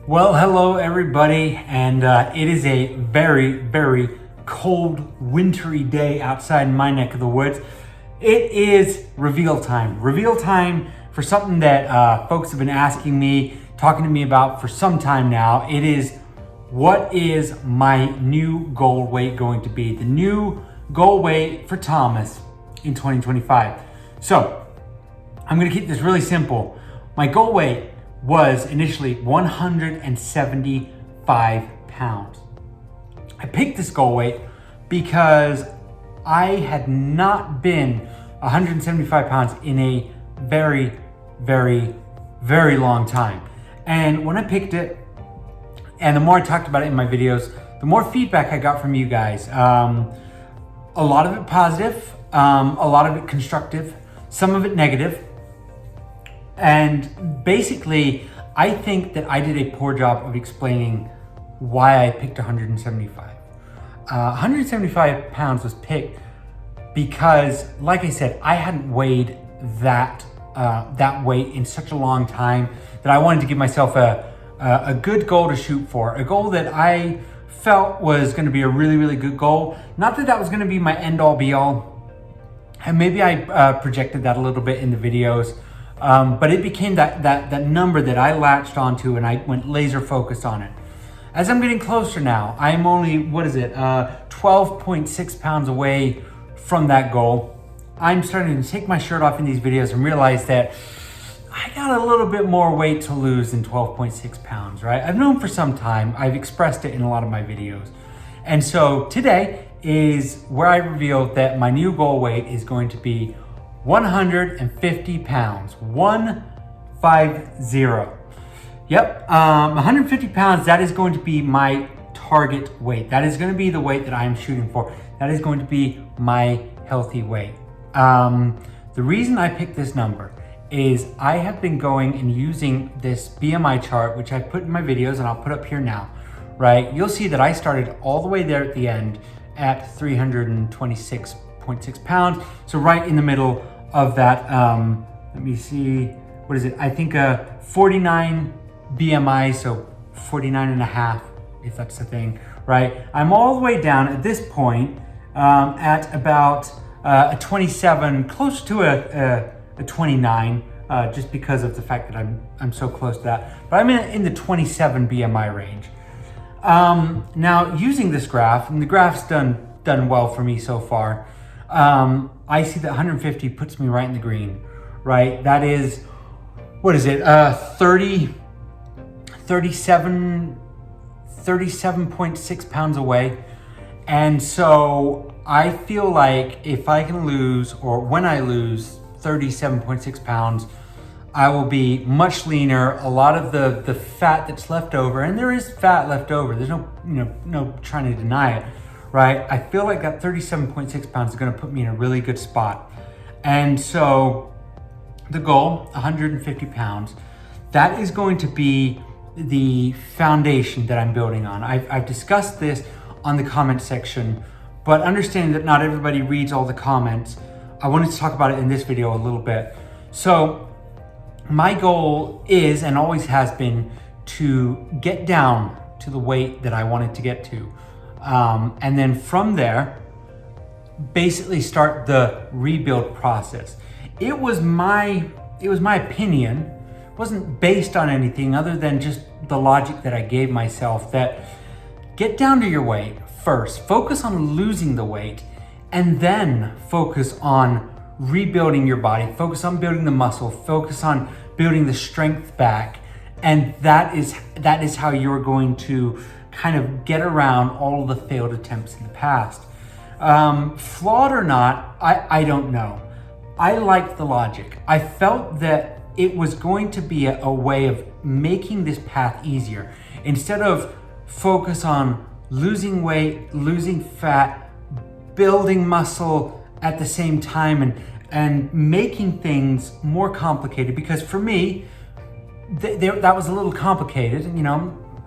Well, hello everybody, and it is a very, very cold, wintry day outside my neck of the woods. It is reveal time. Reveal time for something that folks have been asking me, talking to me about for some time now. It is, what is my new goal weight going to be? The new goal weight for Thomas in 2025. So, I'm gonna keep this really simple. My goal weight was initially 175 pounds. I picked this goal weight because I had not been 175 pounds in a very, very, very long time. And when I picked it, and the more I talked about it in my videos, the more feedback I got from you guys. A lot of it positive, a lot of it constructive, some of it negative. And basically, I think that I did a poor job of explaining why I picked 175. 175 pounds was picked because, like I said, I hadn't weighed that weight in such a long time that I wanted to give myself a good goal to shoot for, a goal that I felt was going to be a really, really good goal. Not that that was going to be my end all be all, and maybe I projected that a little bit in the videos. But it became that number that I latched onto, and I went laser focused on it. As I'm getting closer now, I'm only, 12.6 pounds away from that goal. I'm starting to take my shirt off in these videos and realize that I got a little bit more weight to lose than 12.6 pounds, right? I've known for some time. I've expressed it in a lot of my videos. And so today is where I revealed that my new goal weight is going to be 150 pounds, 150. Yep, 150 pounds, that is going to be my target weight. That is going to be the weight that I am shooting for. That is going to be my healthy weight. The reason I picked this number is I have been going and using this BMI chart, which I put in my videos and I'll put up here now, right? You'll see that I started all the way there at the end at 326.6 pounds. So right in the middle of that, let me see, what is it? I think 49 BMI, so 49 and a half, if that's the thing, right? I'm all the way down at this point at about a 27, close to a 29, just because of the fact that I'm so close to that. But I'm in the 27 BMI range. Now, using this graph, and the graph's done well for me so far, I see that 150 puts me right in the green, right? That is, 37.6 pounds away. And so I feel like if I can lose, or when I lose 37.6 pounds, I will be much leaner. A lot of the fat that's left over, and there is fat left over, there's no trying to deny it, right? I feel like that 37.6 pounds is gonna put me in a really good spot. And so the goal, 150 pounds, that is going to be the foundation that I'm building on. I've discussed this on the comment section, but understanding that not everybody reads all the comments, I wanted to talk about it in this video a little bit. So my goal is, and always has been, to get down to the weight that I wanted to get to. And then from there, basically start the rebuild process. It was my opinion. It wasn't based on anything other than just the logic that I gave myself, that get down to your weight first, focus on losing the weight, and then focus on rebuilding your body, focus on building the muscle, focus on building the strength back. And that is how you're going to kind of get around all of the failed attempts in the past. Flawed or not, I don't know. I liked the logic. I felt that it was going to be a way of making this path easier. Instead of focus on losing weight, losing fat, building muscle at the same time, and making things more complicated. Because for me, that was a little complicated, and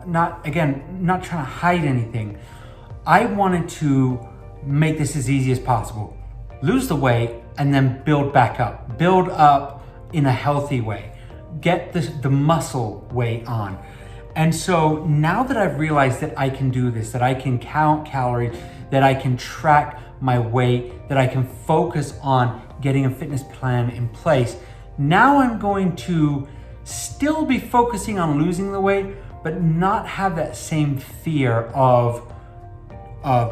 not trying to hide anything. I wanted to make this as easy as possible. Lose the weight and then build back up. Build up in a healthy way. Get the muscle weight on. And so now that I've realized that I can do this, that I can count calories, that I can track my weight, that I can focus on getting a fitness plan in place, now I'm going to still be focusing on losing the weight, but not have that same fear of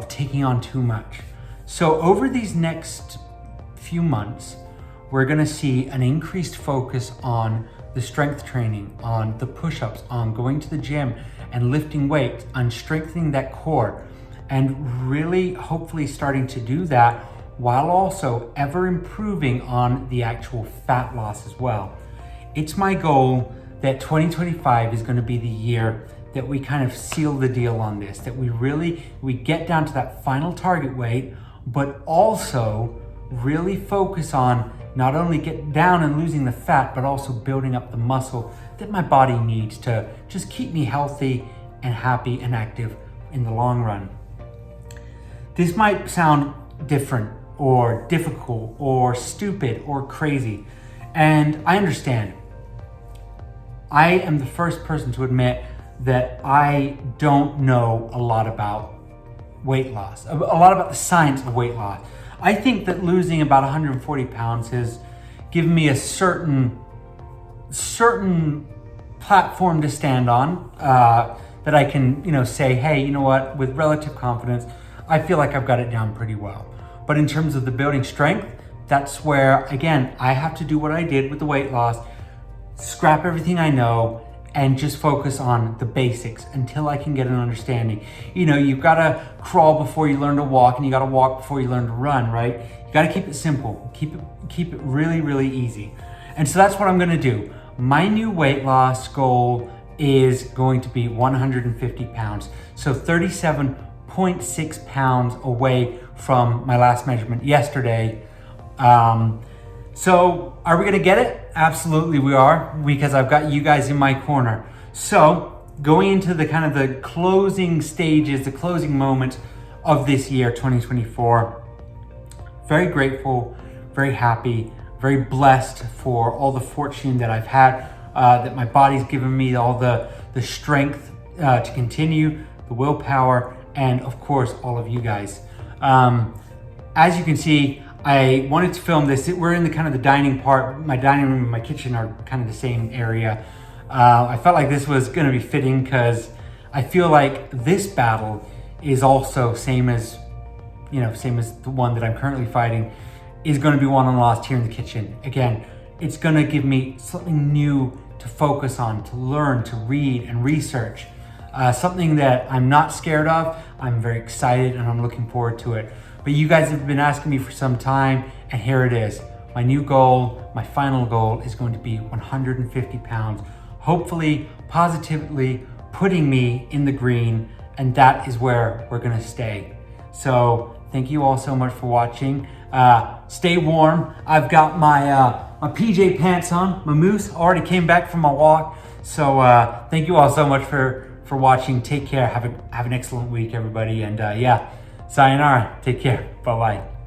taking on too much. So over these next few months, we're gonna see an increased focus on the strength training, on the push-ups, on going to the gym and lifting weights, on strengthening that core, and really hopefully starting to do that while also ever improving on the actual fat loss as well. It's my goal that 2025 is gonna be the year that we kind of seal the deal on this, that we get down to that final target weight, but also really focus on not only get down and losing the fat, but also building up the muscle that my body needs to just keep me healthy and happy and active in the long run. This might sound different or difficult or stupid or crazy, and I understand. I am the first person to admit that I don't know a lot about weight loss, a lot about the science of weight loss. I think that losing about 140 pounds has given me a certain platform to stand on, that I can, say, hey, you know what, with relative confidence, I feel like I've got it down pretty well. But in terms of the building strength, that's where, again, I have to do what I did with the weight loss, scrap everything I know, and just focus on the basics until I can get an understanding. You've got to crawl before you learn to walk, and you got to walk before you learn to run, right? You got to keep it simple, keep it really, really easy. And so that's what I'm going to do. My new weight loss goal is going to be 150 pounds. So 37.6 pounds away from my last measurement yesterday. So are we gonna get it? Absolutely we are, because I've got you guys in my corner. So going into the kind of the closing stages, the closing moments of this year, 2024, very grateful, very happy, very blessed for all the fortune that I've had, that my body's given me, all the strength to continue, the willpower, and of course, all of you guys. As you can see, I wanted to film this. We're in the kind of the dining part. My dining room and my kitchen are kind of the same area. I felt like this was gonna be fitting because I feel like this battle is also same as the one that I'm currently fighting, is gonna be won and lost here in the kitchen. Again, it's gonna give me something new to focus on, to learn, to read and research. Something that I'm not scared of. I'm very excited and I'm looking forward to it. But you guys have been asking me for some time, and here it is. My new goal, my final goal, is going to be 150 pounds. Hopefully, positively putting me in the green, and that is where we're gonna stay. So thank you all so much for watching. Stay warm. I've got my PJ pants on. My moose already came back from my walk. So thank you all so much for watching. Take care. Have an excellent week, everybody. And sayonara. Take care. Bye-bye.